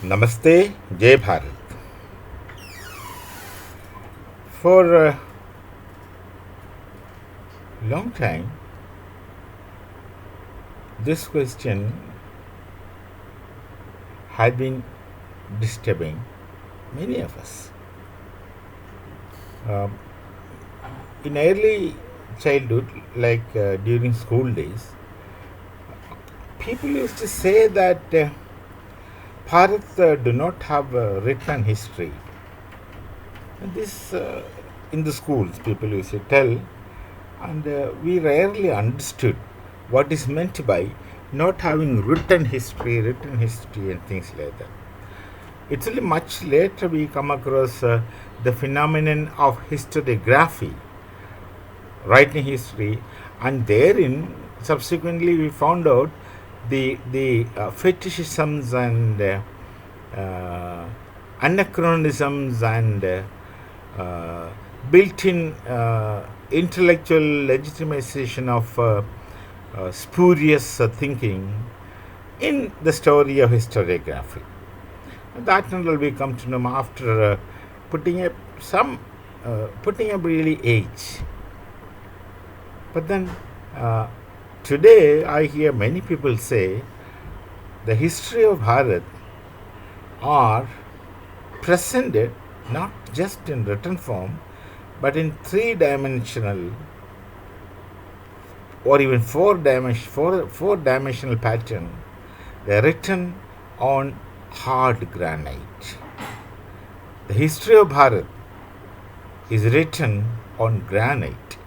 Namaste, Jai Bharat. For a long time, this question had been disturbing many of us. Um, in early childhood, during school days, people used to say that Bharat do not have a written history. And this, in the schools, people used to tell, and we rarely understood what is meant by not having written history, and things like that. It's only much later we come across the phenomenon of historiography, writing history, and therein subsequently we found out the fetishisms and anachronisms and built-in intellectual legitimization of spurious thinking in the story of historiography. That and all we come to know after putting up really age. But then today I hear many people say the history of Bharat are presented not just in written form but in three-dimensional or even four-dimensional pattern. They are written on hard granite. The history of Bharat is written on granite.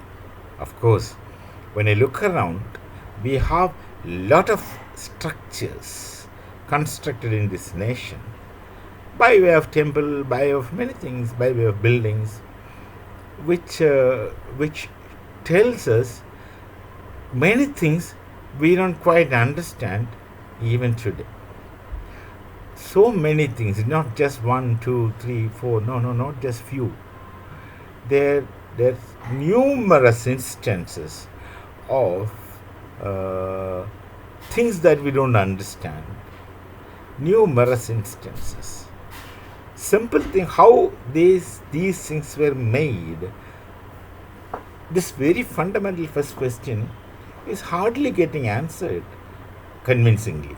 Of course, when I look around, we have lot of structures constructed in this nation by way of temple, by way of many things, by way of buildings, which tells us many things we don't quite understand even today. So many things, not just 1, 2, 3, 4, no, not just few. There's numerous instances of things that we don't understand. Numerous instances. Simple thing, how these things were made. This very fundamental first question is hardly getting answered convincingly.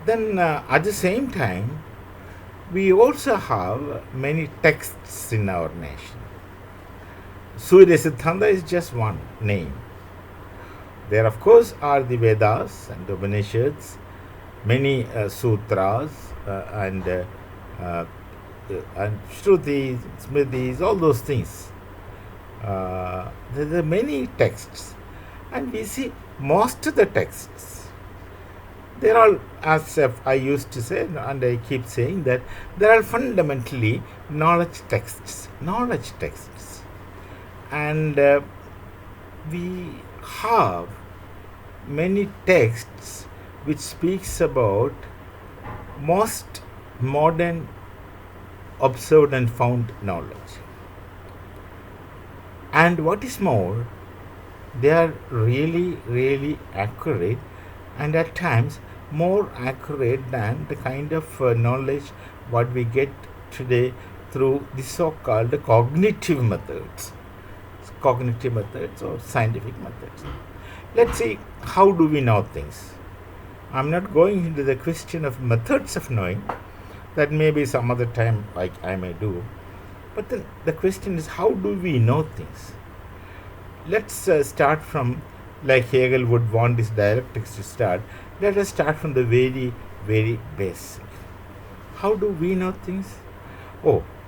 Then at the same time, we also have many texts in our nation. Surya Siddhanta is just one name. There, of course, are the Vedas and the Upanishads, many sutras and Shrutis, Smritis, all those things. There are many texts, and we see most of the texts. They're all, as I used to say, and I keep saying that they are fundamentally knowledge texts, and we have many texts which speaks about most modern observed and found knowledge. And what is more, they are really, really accurate, and at times more accurate than the kind of knowledge what we get today through the so-called cognitive methods or scientific methods. Let's see, how do we know things? I'm not going into the question of methods of knowing, that maybe some other time I may do. But then the question is, how do we know things? Let's start from, like Hegel would want his dialectics to start. Let us start from the very, very basic. How do we know things?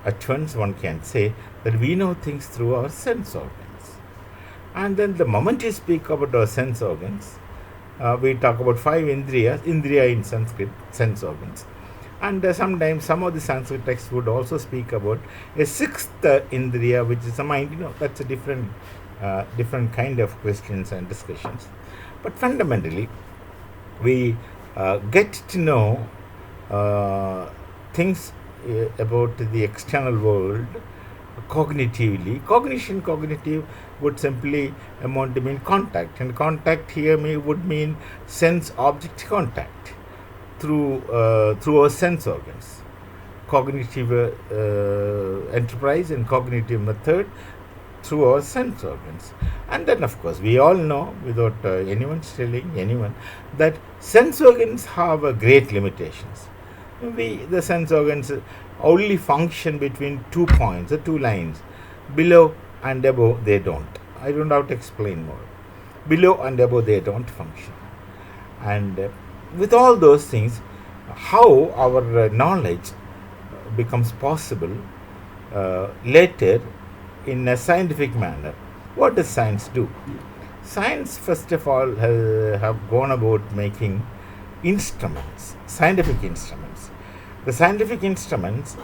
At once one can say that we know things through our sense organs. And then the moment you speak about our sense organs, we talk about 5 indriya in Sanskrit, sense organs. And sometimes some of the Sanskrit texts would also speak about a 6th indriya, which is the mind. That's a different kind of questions and discussions. But fundamentally, we get to know things about the external world cognitively. Cognitive would simply amount to mean contact, and contact here would mean sense-object contact. through our sense organs, cognitive enterprise and cognitive method through our sense organs. And then, of course, we all know, without anyone telling anyone, that sense organs have great limitations. The sense organs only function between 2 points or 2 lines. Below and above, they don't. I don't have to explain more. Below and above, they don't function. And with all those things, how our knowledge becomes possible later in a scientific manner. What does science do? Science, first of all, have gone about making instruments, scientific instruments. The scientific instruments,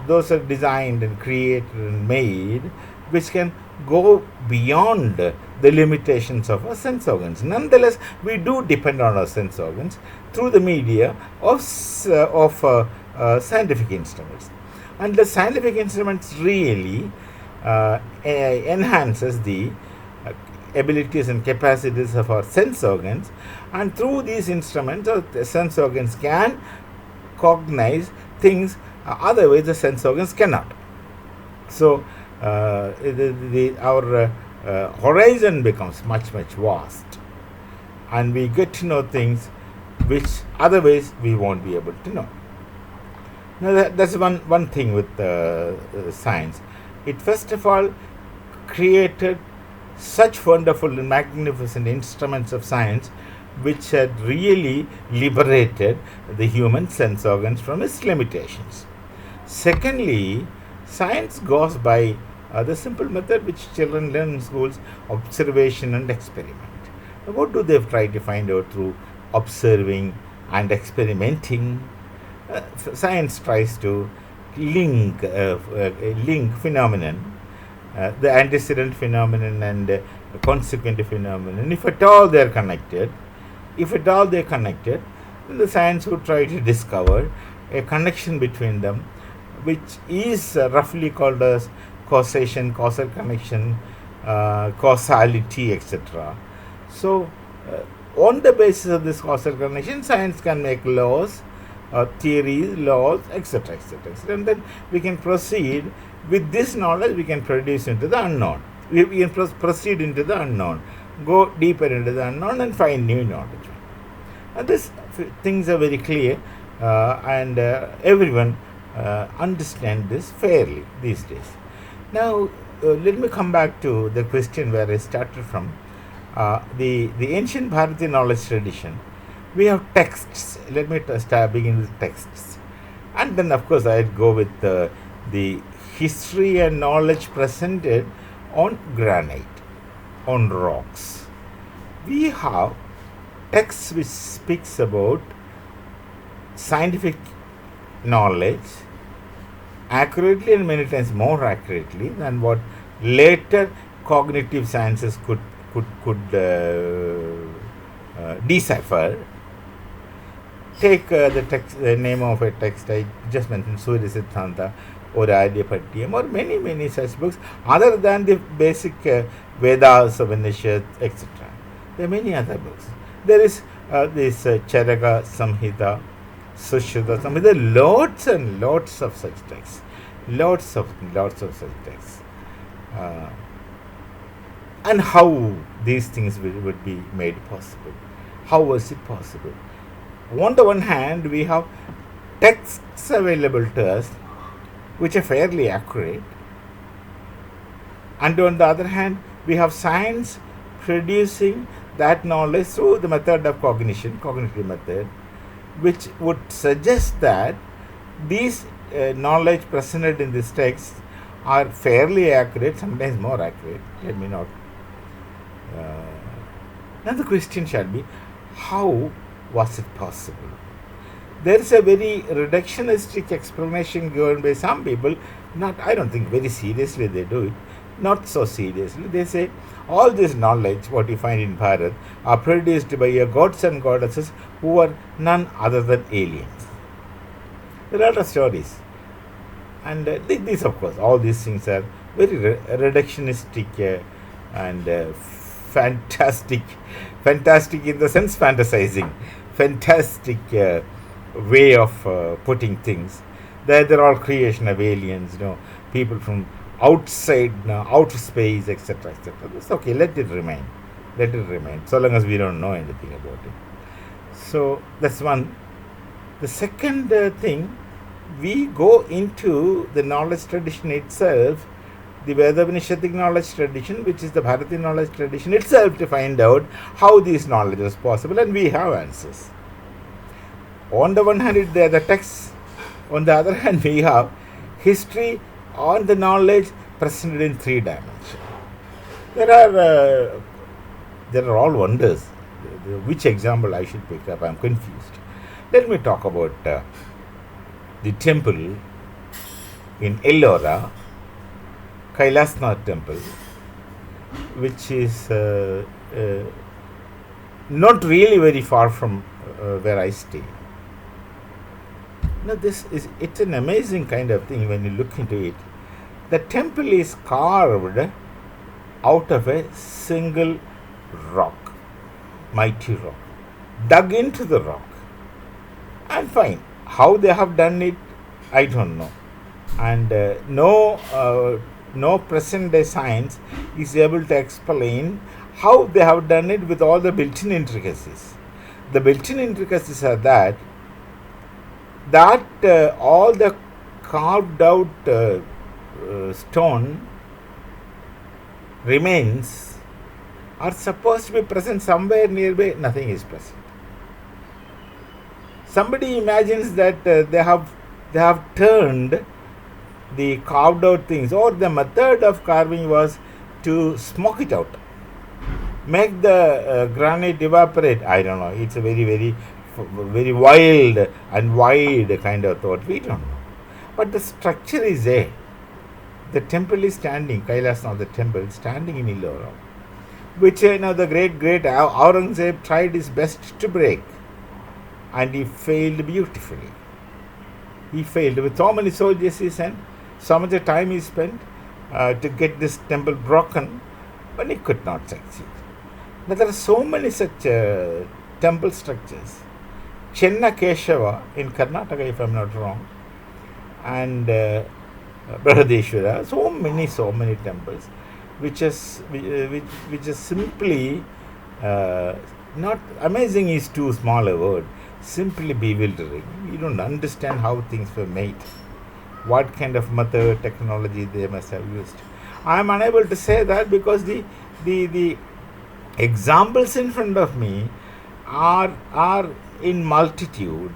those are designed and created and made, which can go beyond the limitations of our sense organs. Nonetheless, we do depend on our sense organs through the media of scientific instruments. And the scientific instruments really enhances the abilities and capacities of our sense organs, and through these instruments our sense organs can cognize things otherwise the sense organs cannot. So our horizon becomes much vast, and we get to know things which otherwise we won't be able to know. Now that's one thing with science. It first of all created such wonderful and magnificent instruments of science which had really liberated the human sense organs from its limitations. Secondly, science goes by the simple method which children learn in schools: observation and experiment. Now, what do they try to find out through observing and experimenting? Science tries to link phenomenon, the antecedent phenomenon and consequent phenomenon. If at all they are connected, then the science would try to discover a connection between them, which is roughly called as causation, causal connection, causality, etc. So, on the basis of this causal connection, science can make laws, theories, laws, etc., etc., and then we can proceed with this knowledge. We can produce into the unknown. We can proceed into the unknown, go deeper into the unknown, and find new knowledge. And these things are very clear, and everyone understand this fairly these days. Now, let me come back to the question where I started from. The ancient Bharati knowledge tradition. We have texts. Let me begin with texts, and then of course I'd go with the history and knowledge presented on granite, on rocks. We have texts which speaks about scientific knowledge accurately, and many times more accurately than what later cognitive sciences could decipher. Take the text, the name of a text I just mentioned, Surya Siddhanta or Aryabhatiyam, or many such books other than the basic Vedas, Upanishads, etc. There are many other books. There is this Charaka Samhita, Sushruta Samhita, lots and lots of such texts. Lots of such texts. And how these things would be made possible? How was it possible? On the one hand, we have texts available to us which are fairly accurate, and on the other hand, we have science producing that knowledge through the method of cognition, cognitive method, which would suggest that these knowledge presented in this text are fairly accurate, sometimes more accurate. Let me not. Now the question shall be, how was it possible? There is a very reductionistic explanation given by some people. Not, I don't think very seriously they do it. Not so seriously. They say all this knowledge, what you find in Bharat, are produced by your gods and goddesses who are none other than aliens. There are a lot of stories, and these, of course, all these things are very reductionistic and fantastic, fantastic in the sense fantasizing, fantastic way of putting things. They're all creation of aliens, people from outside, outer space, etc., etc. It's okay. Let it remain. Let it remain. So long as we don't know anything about it. So that's one. The second thing, we go into the knowledge tradition itself, the Vedavanishadic knowledge tradition, which is the Bharati knowledge tradition itself, to find out how this knowledge was possible, and we have answers. On the one hand, they are the texts. On the other hand, we have history on the knowledge presented in 3 dimensions. There are all wonders. Which example I should pick up? I am confused. Let me talk about the temple in Aora, Kailasnath temple, which is not really very far from where I stay. Now, it's an amazing kind of thing when you look into it. The temple is carved out of a single rock, mighty rock, dug into the rock. And fine, how they have done it, I don't know. And no present day science is able to explain how they have done it with all the built-in intricacies. The built-in intricacies are that all the carved out stone remains are supposed to be present somewhere nearby. Nothing is present. Somebody imagines that they have turned the carved out things, or the method of carving was to smoke it out, make the granite evaporate. I don't know. It's a very wild and wide kind of thought. We don't know. But the structure is there. The temple is standing, Kailasnath, the temple is standing in Aora, which the great Aurangzeb tried his best to break, and he failed beautifully. He failed with so many soldiers he sent, so much time he spent to get this temple broken, but he could not succeed. Now there are so many such temple structures. Chenna Keshava in Karnataka, if I am not wrong, and Brihadeshwara, so many temples, which is simply not amazing is too small a word, simply bewildering. You don't understand how things were made, what kind of method, technology they must have used. I am unable to say that because the examples in front of me are in multitude.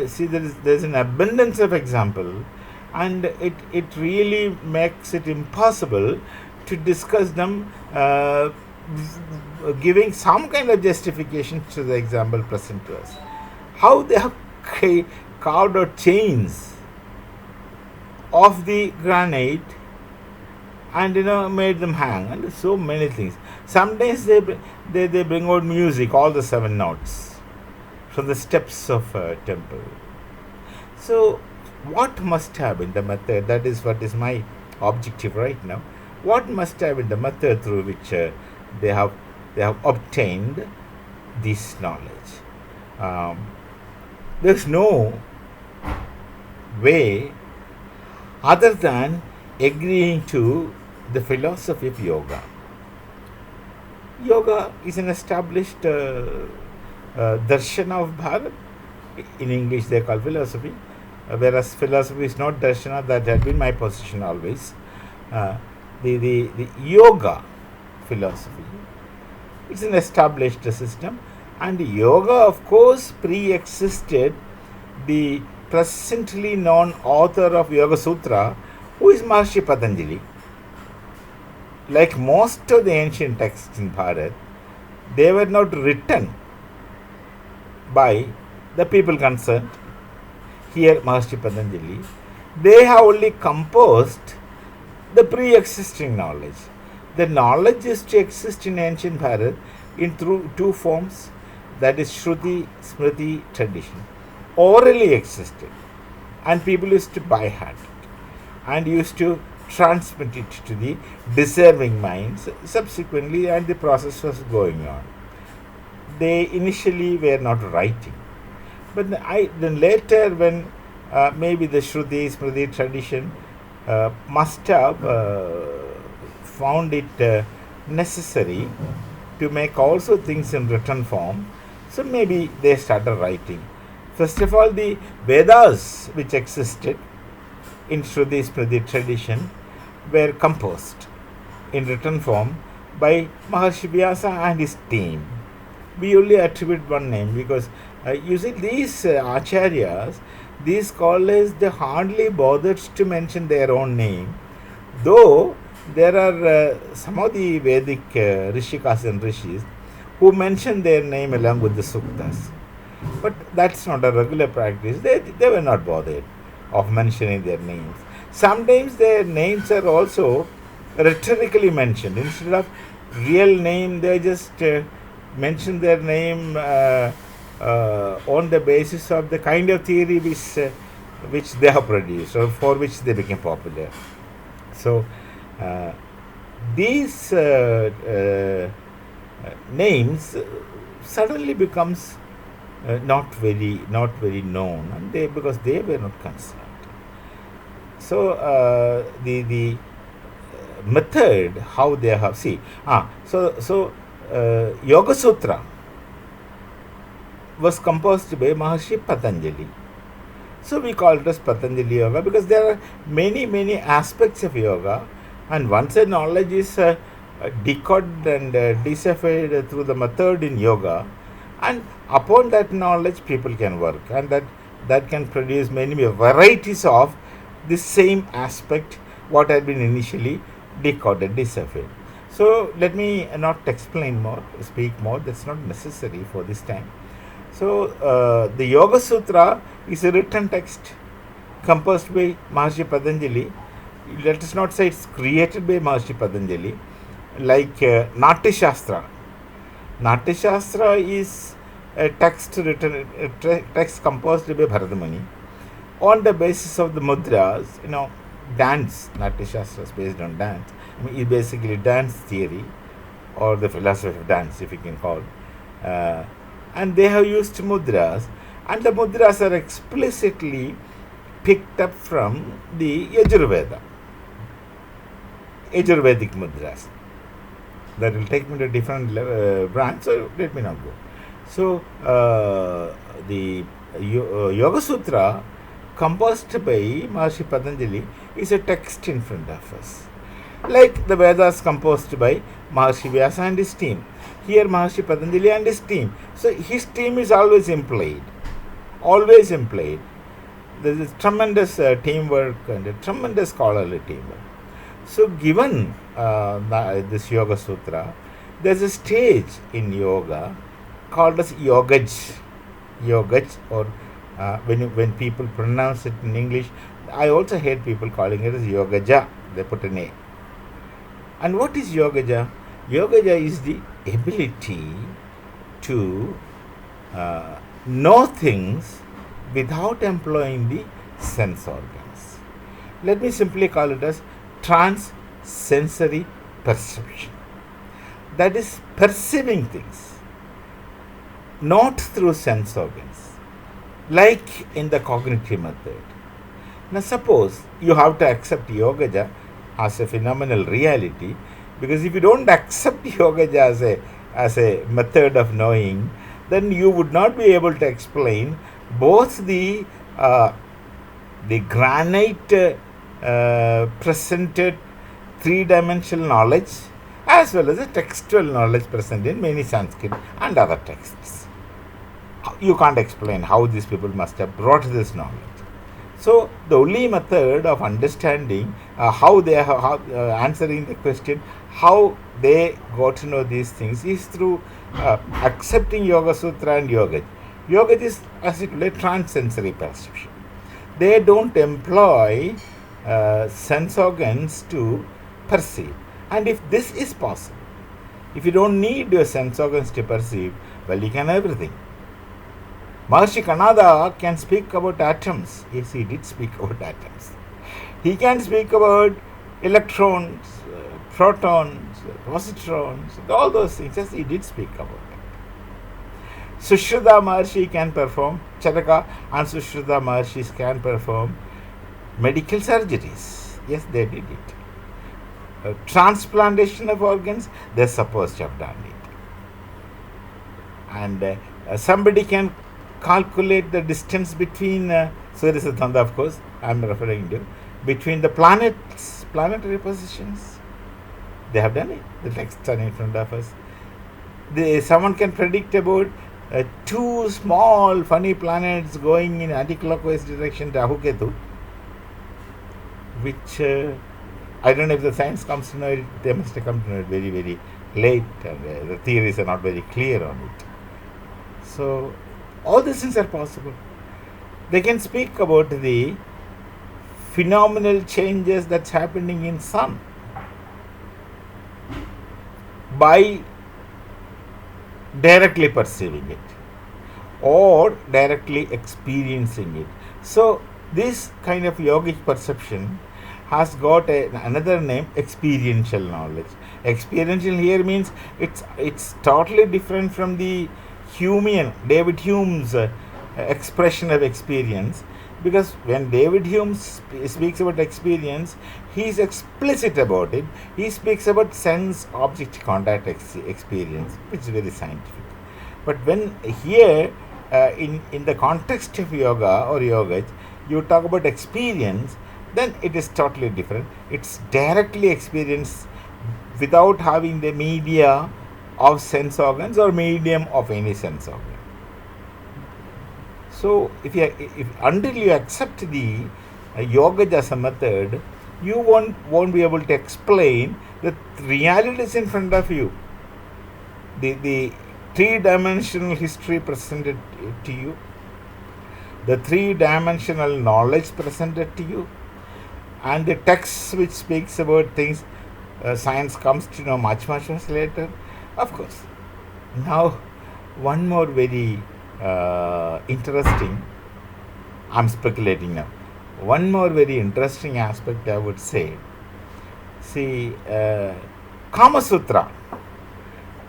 See, there is an abundance of example, and it really makes it impossible to discuss them, giving some kind of justification to the example present to us. How they have carved out chains of the granite and made them hang, and so many things. Sometimes they bring out music, all the 7 notes from the steps of a temple. So what must have been the method? That is what is my objective right now. What must have been the method through which they have obtained this knowledge? There's no way other than agreeing to the philosophy of yoga. Yoga is an established darshana of Bharat. In English they call philosophy, whereas philosophy is not darshana. That had been my position always. The yoga philosophy, it's an established system, and yoga of course pre-existed the presently known author of Yoga Sutra, who is Maharishi Patanjali. Like most of the ancient texts in Bharat, they were not written by the people concerned. Here Maharishi Patanjali, they have only composed the pre-existing knowledge. The knowledge used to exist in ancient Bharat in through 2 forms, that is Shruti, Smriti, tradition. Orally existed, and people used to by heart it, and used to transmit it to the deserving minds subsequently, and the process was going on. They initially were not writing, but then later, when maybe the Shruti Smriti tradition must have found it necessary to make also things in written form, so maybe they started writing. First of all, the Vedas which existed in Shruti Smriti tradition were composed in written form by Maharshi Vyasa and his team. We only attribute one name because you see these acharyas, these scholars, they hardly bothered to mention their own name, though there are some of the Vedic Rishikas and Rishis who mention their name along with the suktas. But that's not a regular practice. They were not bothered of mentioning their names. Sometimes their names are also rhetorically mentioned. Instead of real name, they just mention their name on the basis of the kind of theory which they have produced or for which they became popular. So these names suddenly becomes not very known, and because they were not concerned. So the method how they have Yoga Sutra was composed by Maharshi Patanjali. So we call it as Patanjali Yoga because there are many aspects of yoga, and once a knowledge is decoded and deciphered through the method in yoga, and upon that knowledge people can work, and that can produce many varieties of the same aspect what had been initially decoded, deciphered. So let me not explain more, speak more, that's not necessary for this time. So the Yoga Sutra is a written text composed by Maharshi Patanjali. Let us not say it's created by Maharshi Patanjali, like Natya Shastra. Natya Shastra is a text written, text composed by Bharat on the basis of the mudras, dance. Natya Shastra is based on dance. It's basically dance theory or the philosophy of dance, if you can call it. And they have used mudras, and the mudras are explicitly picked up from the Yajurvedic mudras. That will take me to a different branch, so let me not go. So the Yoga Sutra composed by Maharshi Patanjali is a text in front of us, like the Vedas composed by Maharshi Vyasa and his team. Here Maharshi Patanjali and his team. So his team is always implied. There is tremendous teamwork and a tremendous scholarly teamwork. So given this Yoga Sutra, there is a stage in yoga called as Yogaj, or when people pronounce it in English, I also hate people calling it as Yogaja. They put an A. And what is Yogaja? Yogaja is the ability to know things without employing the sense organs. Let me simply call it as trans-sensory perception. That is perceiving things, not through sense organs, like in the cognitive method. Now suppose you have to accept Yogaja as a phenomenal reality, because if you don't accept Yogaja as a method of knowing, then you would not be able to explain both the granite presented three-dimensional knowledge as well as the textual knowledge present in many Sanskrit and other texts. You can't explain how these people must have brought this knowledge. So the only method of understanding how they are answering the question, how they got to know these things, is through accepting Yoga Sutra and Yoga. Yoga is, as it were, trans-sensory perception. They don't employ sense organs to perceive. And if this is possible, if you don't need your sense organs to perceive, well, you can everything. Maharshi Kanada can speak about atoms. Yes, he did speak about atoms. He can speak about electrons, protons, positrons, all those things. Yes, he did speak about it. Sushruta Maharshi can perform, Charaka and Sushruta Maharshis can perform medical surgeries. Yes, they did it. Transplantation of organs, they're supposed to have done it. And somebody can calculate the distance between, Surya Siddhanta, of course, I'm referring to, between the planets, planetary positions. They have done it. The texts are in front of us. Someone can predict about two small funny planets going in anti-clockwise direction, Rahu Ketu, which I don't know if the science comes to know it. They must have come to know it very, very late, and the theories are not very clear on it. So all these things are possible. They can speak about the phenomenal changes that's happening in sun by directly perceiving it or directly experiencing it. So this kind of yogic perception has got another name, experiential knowledge. Experiential here means it's totally different from the Humean, David Hume's expression of experience, because when David Hume speaks about experience, he is explicit about it. He speaks about sense-object contact experience, which is very scientific. But when here, in the context of yoga or yoga, you talk about experience, then it is totally different. It's directly experienced without having the media of sense organs or medium of any sense organ. So, if until you accept the yoga as a method, you won't be able to explain the realities in front of you. The three-dimensional history presented to you, the three-dimensional knowledge presented to you, and the text which speaks about things science comes to know much later. Of course. Now, one more very interesting, I'm speculating now, one more very interesting aspect I would say. See, Kama Sutra,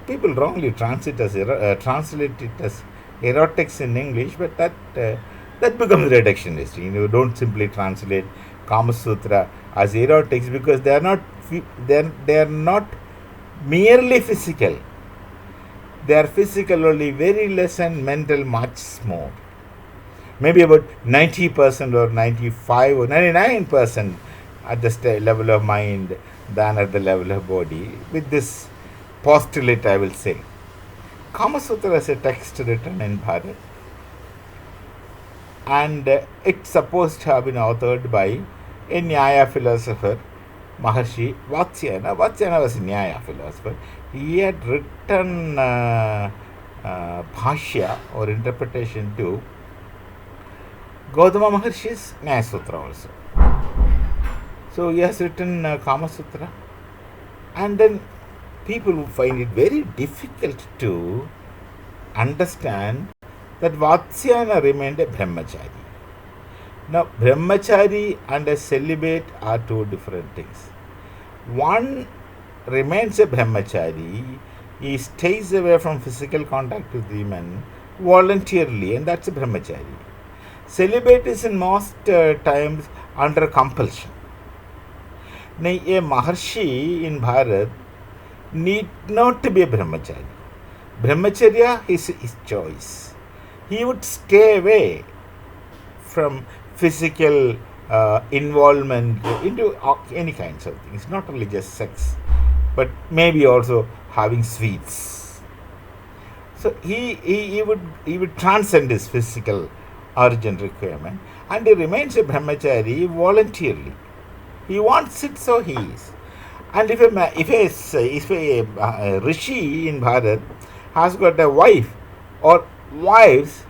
people wrongly translate it as erotics in English, but that becomes reductionist. You don't simply translate Kama Sutra as erotics, because they are not merely physical. They are physical only very less and mental much more. Maybe about 90% or 95 or 99% at the level of mind than at the level of body. With this postulate, I will say, Kama Sutra is a text written in Bharat, and it's supposed to have been authored by a Nyaya philosopher, Maharshi Vatsyayana. Vatsyayana was a Nyaya philosopher. He had written Bhashya or interpretation to Gautama Maharshi's Nyaya Sutra also. So he has written Kama Sutra, and then people find it very difficult to understand that Vatsyayana remained a brahmachari. Now, brahmachari and a celibate are two different things. One remains a brahmachari, he stays away from physical contact with women voluntarily, and that's a brahmachari. Celibate is in most times under compulsion. Now, a Maharshi in Bharat need not to be a brahmachari. Brahmacharya is his choice. He would stay away from physical involvement into any kinds of things, not only just sex, but maybe also having sweets. So he would transcend his physical urgent requirement, and he remains a brahmachari voluntarily. He wants it, so he is. And if a rishi in Bharat has got a wife or wives,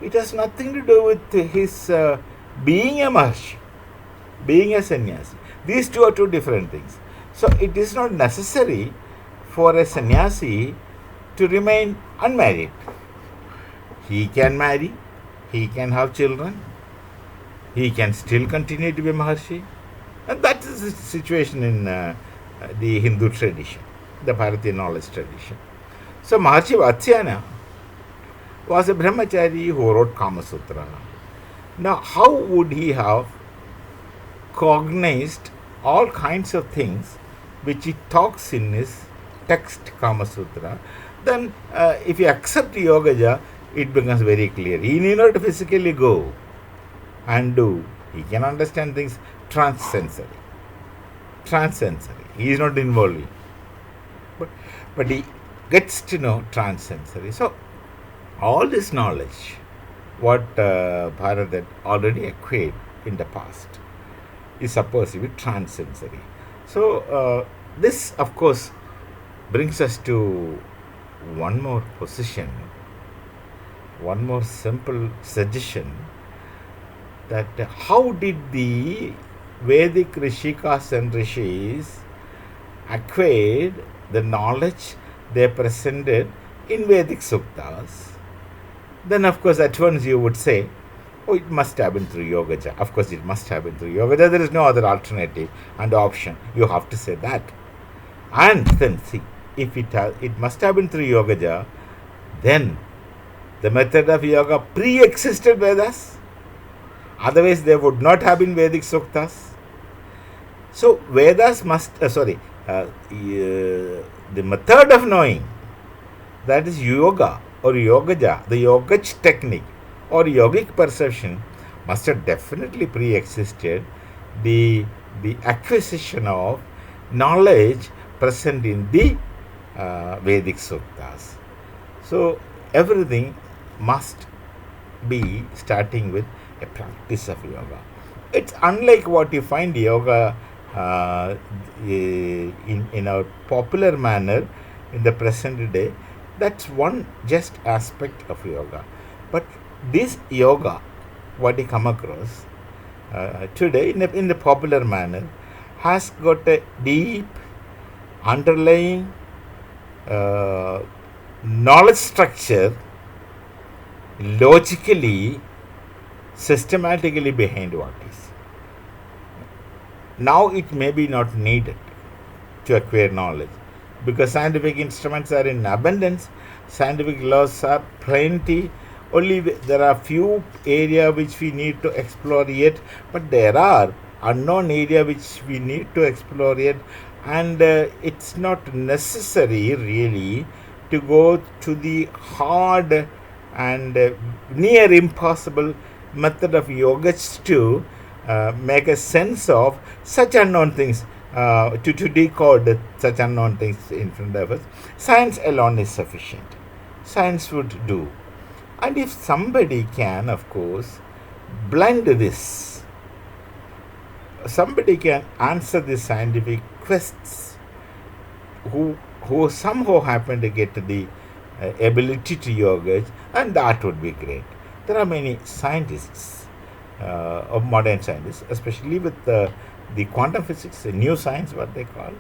it has nothing to do with his being a Maharshi, being a sannyasi. These two are two different things. So it is not necessary for a sannyasi to remain unmarried. He can marry, he can have children, he can still continue to be Maharshi. And that is the situation in the Hindu tradition, the Bharatiya knowledge tradition. So Maharshi Vatsyayana was a brahmachari who wrote Kama Sutra. Now, how would he have cognized all kinds of things which he talks in his text Kama Sutra? Then, if you accept Yogaja, it becomes very clear. He need not physically go and do. He can understand things transsensory. Transsensory. He is not involved. But he gets to know transsensory. So, all this knowledge, what Bharat had already acquired in the past, is supposed to be transsensory. So, this, of course, brings us to one more position, one more simple suggestion, that how did the Vedic Rishikas and Rishis acquired the knowledge they presented in Vedic Suktas? Then, of course, at once you would say, oh, it must have been through Yogaja. Of course, it must have been through Yogaja. There is no other alternative and option. You have to say that. And then, see, if it must have been through Yogaja, then the method of yoga pre-existed Vedas. Otherwise, there would not have been Vedic Suktas. So, Vedas must, the method of knowing, that is yoga or yogaja, the yogach technique or yogic perception, must have definitely pre-existed the acquisition of knowledge present in the Vedic Suktas. So, everything must be starting with a practice of yoga. It's unlike what you find yoga in our popular manner in the present day. That's one just aspect of yoga. But this yoga, what you come across today in the popular manner, has got a deep underlying knowledge structure, logically, systematically behind what is. Now it may be not needed to acquire knowledge, because scientific instruments are in abundance, scientific laws are plenty. Only there are few areas which we need to explore yet, but there are unknown areas which we need to explore yet, and it's not necessary really to go to the hard and near impossible method of yoga to make a sense of such unknown things, to decode such unknown things in front of us. Science alone is sufficient. Science would do. And if somebody can, of course, blend this, somebody can answer the scientific quests, who somehow happen to get the ability to yoga, and that would be great. There are many scientists, of modern scientists, especially with the quantum physics, the new science, what they call,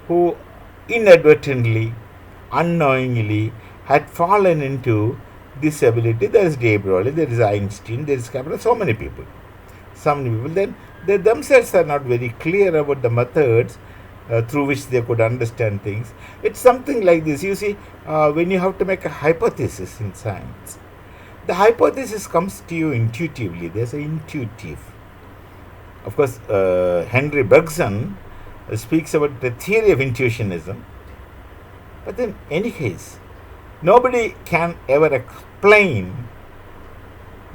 who inadvertently, unknowingly had fallen into this ability. There is Dave Broglie, there is Einstein, there is Kepler, so many people. Then they themselves are not very clear about the methods through which they could understand things. It's something like this. You see, when you have to make a hypothesis in science, the hypothesis comes to you intuitively. There's an intuitive. Of course, Henry Bergson speaks about the theory of intuitionism. But in any case, nobody can ever explain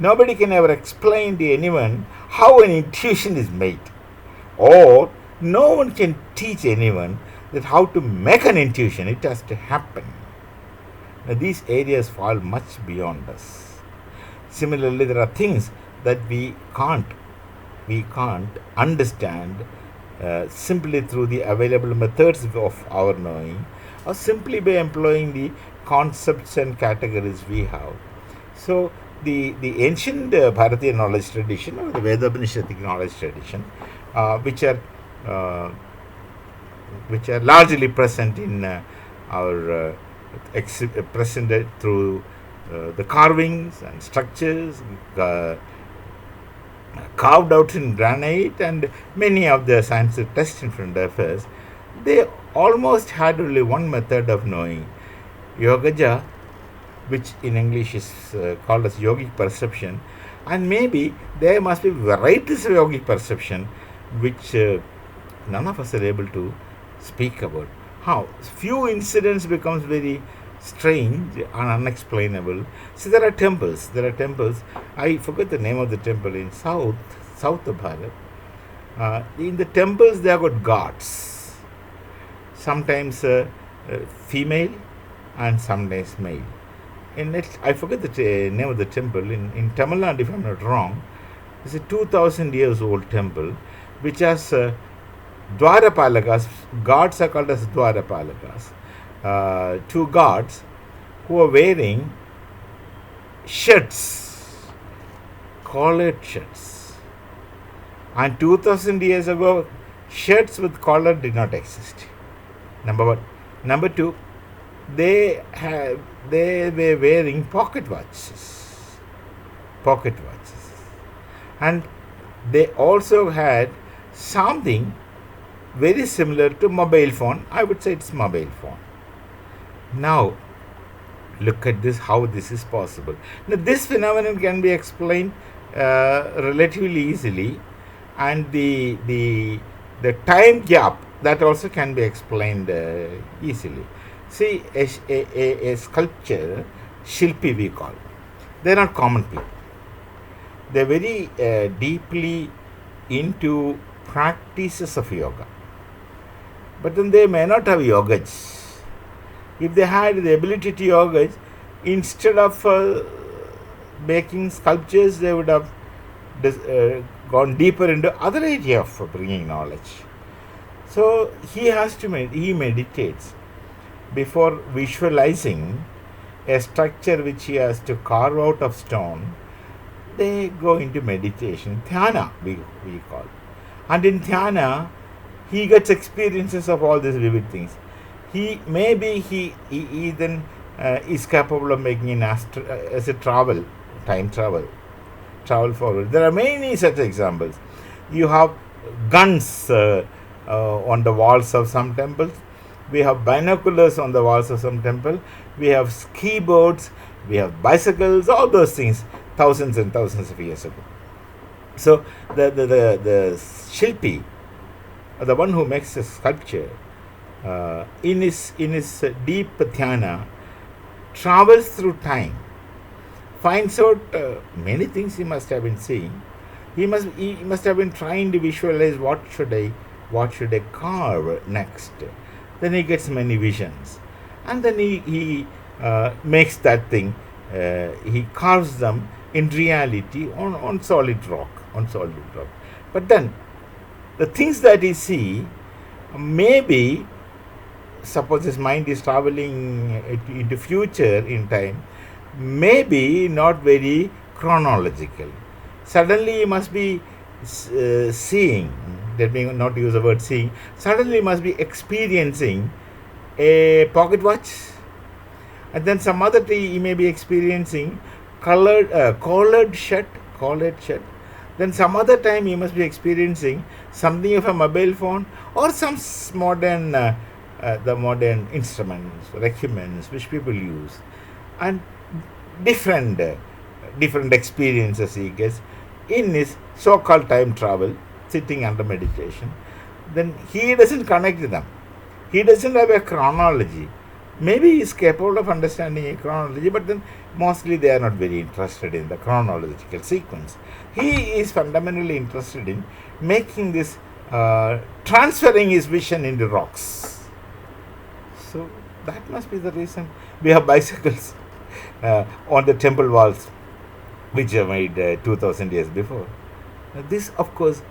to anyone how an intuition is made. Or no one can teach anyone that how to make an intuition. It has to happen. Now, these areas fall much beyond us. Similarly, there are things that we can't understand simply through the available methods of our knowing, or simply by employing the concepts and categories we have. So, the ancient Bharatiya knowledge tradition, or the Veda-Upanishadic knowledge tradition, which are largely present in our presented through the carvings and structures, carved out in granite, and many of the scientific tests in front of us, they almost had only one method of knowing. Yogaja, which in English is called as yogic perception, and maybe there must be varieties of yogic perception which none of us are able to speak about. How few incidents becomes very strange and unexplainable. See, there are temples. There are temples. I forget the name of the temple in south of Bharat. In the temples, they have got gods. Sometimes female and sometimes male. I forget the name of the temple in Tamil Nadu, if I'm not wrong. It's a 2,000 years old temple which has Dwarapalakas. Gods are called as Dwarapalakas. Two gods who are wearing shirts, collared shirts. And 2,000 years ago, shirts with collar did not exist. Number one. Number two, they were wearing pocket watches, and they also had something very similar to mobile phone. I would say it's mobile phone. Now look at this, how this is possible. Now this phenomenon can be explained relatively easily, and the time gap, that also can be explained easily. See, a sculpture, Shilpi we call, they are not common people. They are very deeply into practices of yoga. But then they may not have yogas. If they had the ability to yogas, instead of making sculptures, they would have gone deeper into other area of bringing knowledge. So he meditates before visualizing a structure which he has to carve out of stone. They go into meditation, dhyana we call. And in dhyana, he gets experiences of all these vivid things. He then is capable of making as a time travel forward. There are many such examples. You have guns on the walls of some temples. We have binoculars on the walls of some temple. We have ski boards. We have bicycles. All those things, thousands and thousands of years ago. So the Shilpi, the one who makes a sculpture, in his deep dhyana, travels through time, finds out many things he must have been seeing. He must have been trying to visualize what should I carve next. Then he gets many visions, and then he makes that thing. He carves them in reality on solid rock. But then the things that he see, maybe, suppose his mind is traveling into future in time, maybe not very chronological. Suddenly he must be seeing, let me not use the word seeing, suddenly he must be experiencing a pocket watch, and then some other day he may be experiencing collared shirt. Then some other time he must be experiencing something of a mobile phone, or some modern the modern instruments, regiments which people use, and different experiences he gets in his so-called time travel, sitting under meditation. Then he doesn't connect them. He doesn't have a chronology. Maybe he is capable of understanding a chronology, but then mostly they are not very interested in the chronological sequence. He is fundamentally interested in making this, transferring his vision into rocks. So that must be the reason we have bicycles on the temple walls, which are made 2000 years before. This, of course,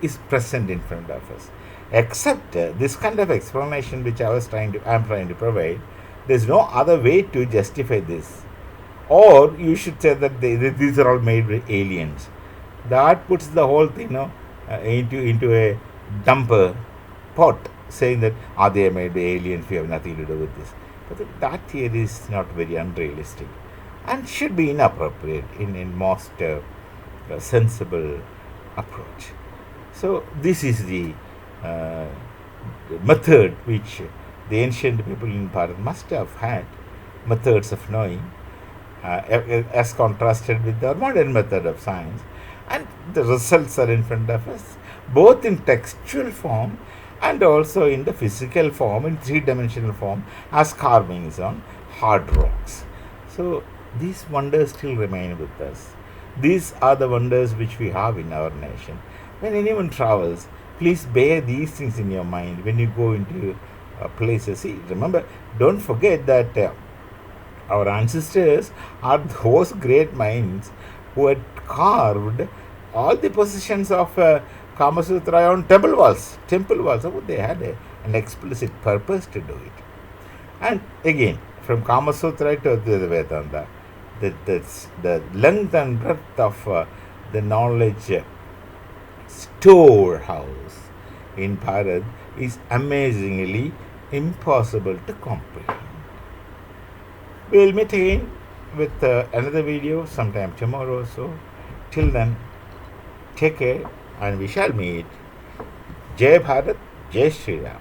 is present in front of us. Except this kind of explanation which I am trying to provide, there is no other way to justify this. Or you should say that these are all made by aliens. That puts the whole thing into a dumper pot, saying that they are made by aliens, we have nothing to do with this. But that theory is not very unrealistic and should be inappropriate in most sensible approach. So this is the uh, method which the ancient people in Bharat must have had, methods of knowing, as contrasted with the modern method of science. And the results are in front of us, both in textual form and also in the physical form, in three-dimensional form, as carvings on hard rocks. So these wonders still remain with us. These are the wonders which we have in our nation. When anyone travels, please bear these things in your mind when you go into places. See, remember, don't forget that our ancestors are those great minds who had carved all the positions of Kama Sutra on temple walls. Temple walls. So they had an explicit purpose to do it. And again, from Kama Sutra to the Vedanta, the length and breadth of the knowledge storehouse in Bharat is amazingly impossible to comprehend. We will meet again with another video sometime tomorrow. So, till then, take care and we shall meet. Jai Bharat, Jai Shri Ram.